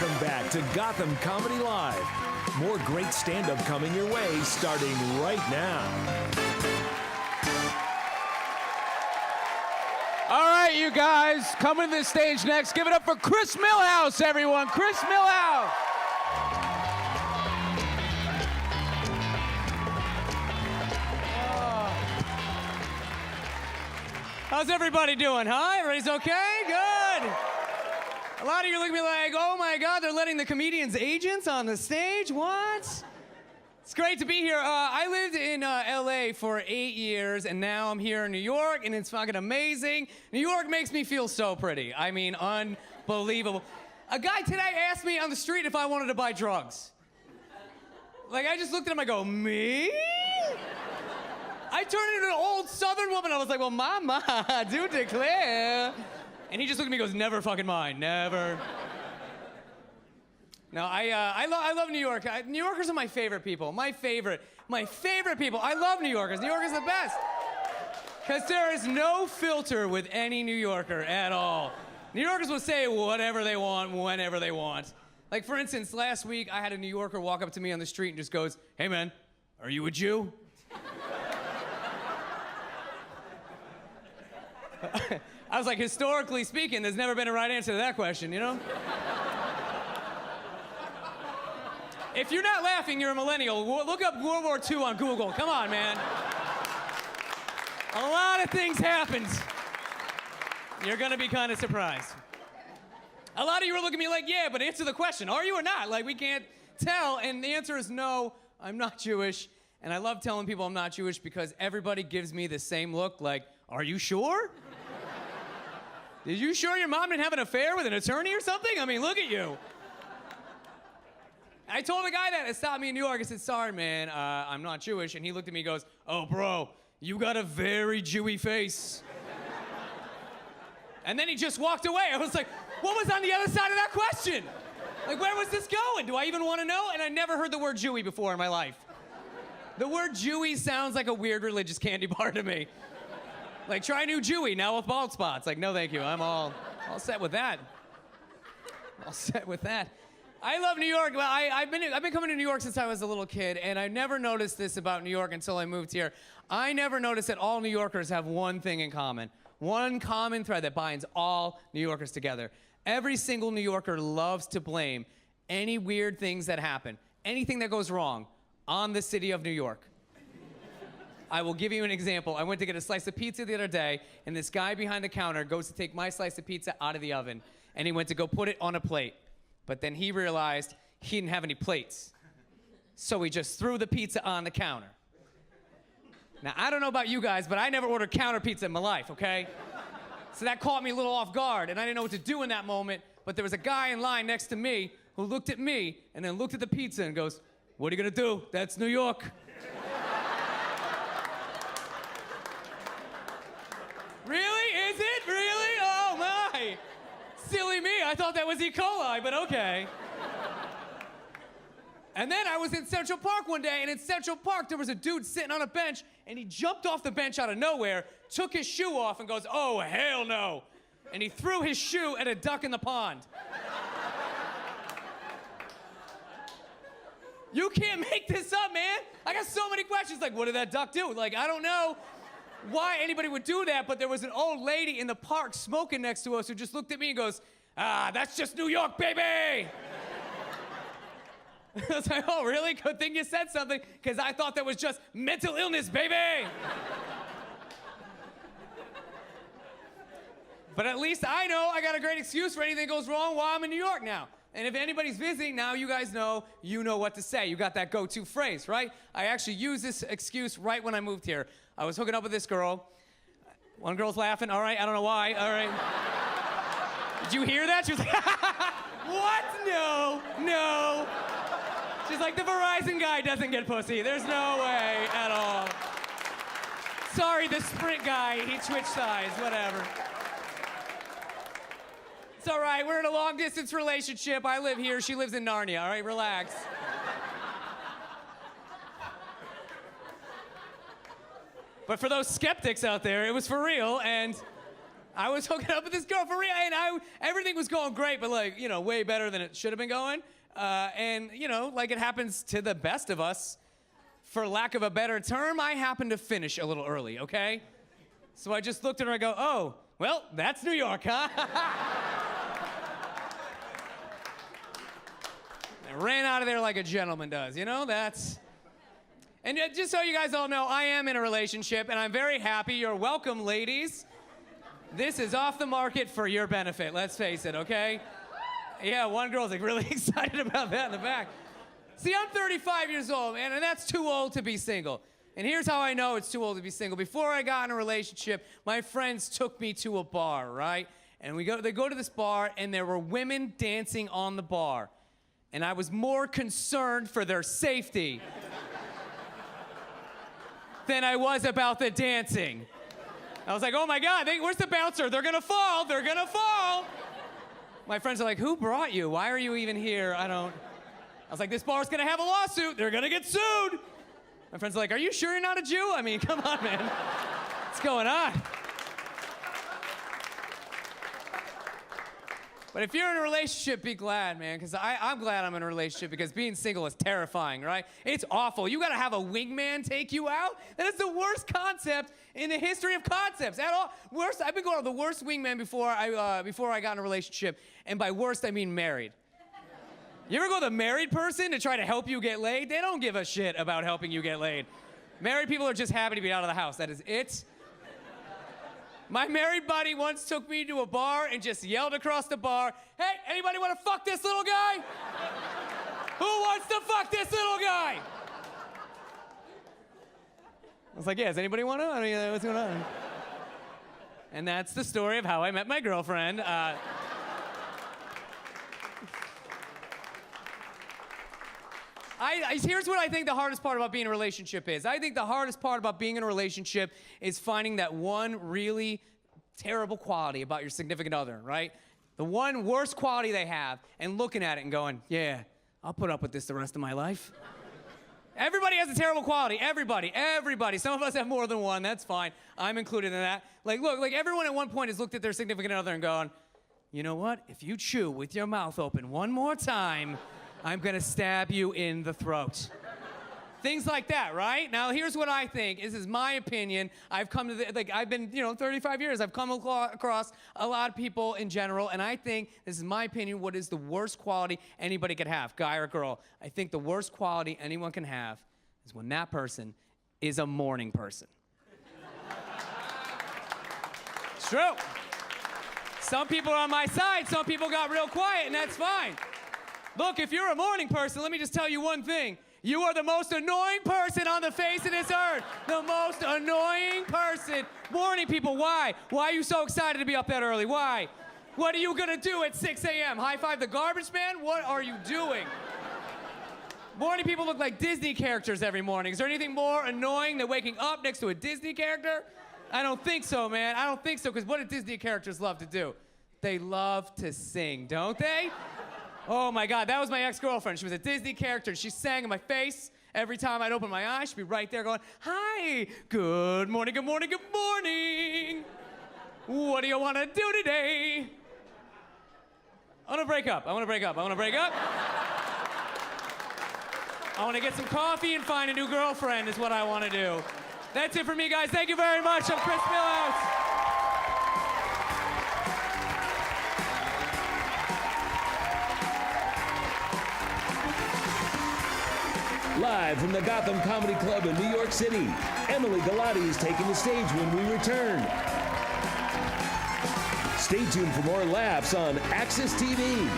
Welcome back to Gotham Comedy Live. More great stand-up coming your way starting right now. All right, you guys, coming to the stage next. Give it up for Chris Millhouse, everyone. Chris Millhouse. How's everybody doing, huh? Everybody's okay? Good. A lot of you look at me like, oh my God, they're letting the comedians' agents on the stage? What? It's great to be here. I lived in LA for 8 years, and now I'm here in New York, and it's fucking amazing. New York makes me feel so pretty. I mean, unbelievable. A guy today asked me on the street if I wanted to buy drugs. Like, I just looked at him, I go, me? I turned into an old Southern woman. I was like, well, mama, do declare. And he just looked at me and goes, never fucking mind, never. No, I love New York. New Yorkers are my favorite people. My favorite people. I love New Yorkers. New Yorkers are the best. Because there is no filter with any New Yorker at all. New Yorkers will say whatever they want, whenever they want. Like, for instance, last week, I had a New Yorker walk up to me on the street and just goes, hey, man, are you a Jew? I was like, historically speaking, there's never been a right answer to that question, you know? If you're not laughing, you're a millennial. Look up World War II on Google. Come on, man. A lot of things happened. You're gonna be kind of surprised. A lot of you are looking at me like, yeah, but answer the question. Are you or not? Like, we can't tell. And the answer is no, I'm not Jewish. And I love telling people I'm not Jewish because everybody gives me the same look like, are you sure? Did you sure your mom didn't have an affair with an attorney or something? I mean, look at you. I told a guy that stopped me in New York. I said, sorry, man, I'm not Jewish. And he looked at me and goes, oh, bro, you got a very Jewy face. And then he just walked away. I was like, what was on the other side of that question? Like, where was this going? Do I even want to know? And I never heard the word Jewy before in my life. The word Jewy sounds like a weird religious candy bar to me. Like, try new Jewy, now with bald spots. Like, no, thank you. I'm all set with that. All set with that. I love New York. Well, I've been coming to New York since I was a little kid, and I never noticed this about New York until I moved here. I never noticed that all New Yorkers have one thing in common. One common thread that binds all New Yorkers together. Every single New Yorker loves to blame any weird things that happen, anything that goes wrong, on the city of New York. I will give you an example. I went to get a slice of pizza the other day, and this guy behind the counter goes to take my slice of pizza out of the oven, and he went to go put it on a plate. But then he realized he didn't have any plates. So he just threw the pizza on the counter. Now, I don't know about you guys, but I never ordered counter pizza in my life, okay? So that caught me a little off guard, and I didn't know what to do in that moment, but there was a guy in line next to me who looked at me and then looked at the pizza and goes, what are you gonna do? That's New York. Really? Is it? Really? Oh, my. Silly me. I thought that was E. coli, but okay. And then I was in Central Park one day, and in Central Park, there was a dude sitting on a bench, and he jumped off the bench out of nowhere, took his shoe off, and goes, oh, hell no. And he threw his shoe at a duck in the pond. You can't make this up, man. I got so many questions, like, what did that duck do? Like, I don't know why anybody would do that, but there was an old lady in the park smoking next to us who just looked at me and goes, ah, that's just New York, baby! I was like, oh, really? Good thing you said something, because I thought that was just mental illness, baby! But at least I know I got a great excuse for anything that goes wrong while I'm in New York now. And if anybody's visiting, now you guys know, you know what to say. You got that go-to phrase, right? I actually used this excuse right when I moved here. I was hooking up with this girl. One girl's laughing. All right, I don't know why. All right. Did you hear that? She was like, what? No, no. She's like, the Verizon guy doesn't get pussy. There's no way at all. Sorry, the Sprint guy, he switched sides, whatever. It's all right, we're in a long-distance relationship. I live here, she lives in Narnia, all right? Relax. But for those skeptics out there, it was for real, and I was hooking up with this girl for real, and everything was going great, but like, you know, way better than it should have been going. And, you know, like it happens to the best of us. For lack of a better term, I happened to finish a little early, okay? So I just looked at her and I go, oh, well, that's New York, huh? I ran out of there like a gentleman does, you know? That's... And just so you guys all know, I am in a relationship, and I'm very happy. You're welcome, ladies. This is off the market for your benefit, let's face it, okay? Yeah, one girl's like really excited about that in the back. See, I'm 35 years old, man, and that's too old to be single. And here's how I know it's too old to be single. Before I got in a relationship, my friends took me to a bar, right? And they go to this bar, and there were women dancing on the bar. And I was more concerned for their safety than I was about the dancing. I was like, oh my God, where's the bouncer? They're gonna fall, they're gonna fall. My friends are like, who brought you? Why are you even here? I was like, this bar's gonna have a lawsuit. They're gonna get sued. My friends are like, are you sure you're not a Jew? I mean, come on, man. What's going on? But if you're in a relationship, be glad, man, because I'm glad I'm in a relationship because being single is terrifying, right? It's awful. You gotta have a wingman take you out? That is the worst concept in the history of concepts at all. Worst, I've been going to the worst wingman before I got in a relationship, and by worst, I mean married. You ever go to the married person to try to help you get laid? They don't give a shit about helping you get laid. Married people are just happy to be out of the house. That is it. My married buddy once took me to a bar and just yelled across the bar, hey, anybody want to fuck this little guy? Who wants to fuck this little guy? I was like, yeah, does anybody want to? I mean, what's going on? And that's the story of how I met my girlfriend. Here's what I think the hardest part about being in a relationship is. I think the hardest part about being in a relationship is finding that one really terrible quality about your significant other, right? The one worst quality they have, and looking at it and going, yeah, I'll put up with this the rest of my life. Everybody has a terrible quality. Everybody. Some of us have more than one. That's fine. I'm included in that. Like, look, like everyone at one point has looked at their significant other and gone, you know what? If you chew with your mouth open one more time, I'm gonna stab you in the throat. Things like that, right? Now, here's what I think. This is my opinion. I've come to I've been, 35 years. I've come across a lot of people in general, and I think, this is my opinion, what is the worst quality anybody could have, guy or girl. I think the worst quality anyone can have is when that person is a morning person. It's true. Some people are on my side, some people got real quiet, and that's fine. Look, if you're a morning person, let me just tell you one thing. You are the most annoying person on the face of this earth. The most annoying person. Morning people, why? Why are you so excited to be up that early? Why? What are you gonna do at 6 a.m.? High five the garbage man? What are you doing? Morning people look like Disney characters every morning. Is there anything more annoying than waking up next to a Disney character? I don't think so, man. I don't think so, because what do Disney characters love to do? They love to sing, don't they? Oh my God, that was my ex-girlfriend. She was a Disney character. She sang in my face every time I'd open my eyes. She'd be right there going, hi, good morning, good morning, good morning. What do you want to do today? I want to break up. I want to break up. I want to break up. I want to get some coffee and find a new girlfriend is what I want to do. That's it for me, guys. Thank you very much. I'm Chris Millhouse. Live from the Gotham Comedy Club in New York City, Emily Galati is taking the stage when we return. Stay tuned for more laughs on AXS TV.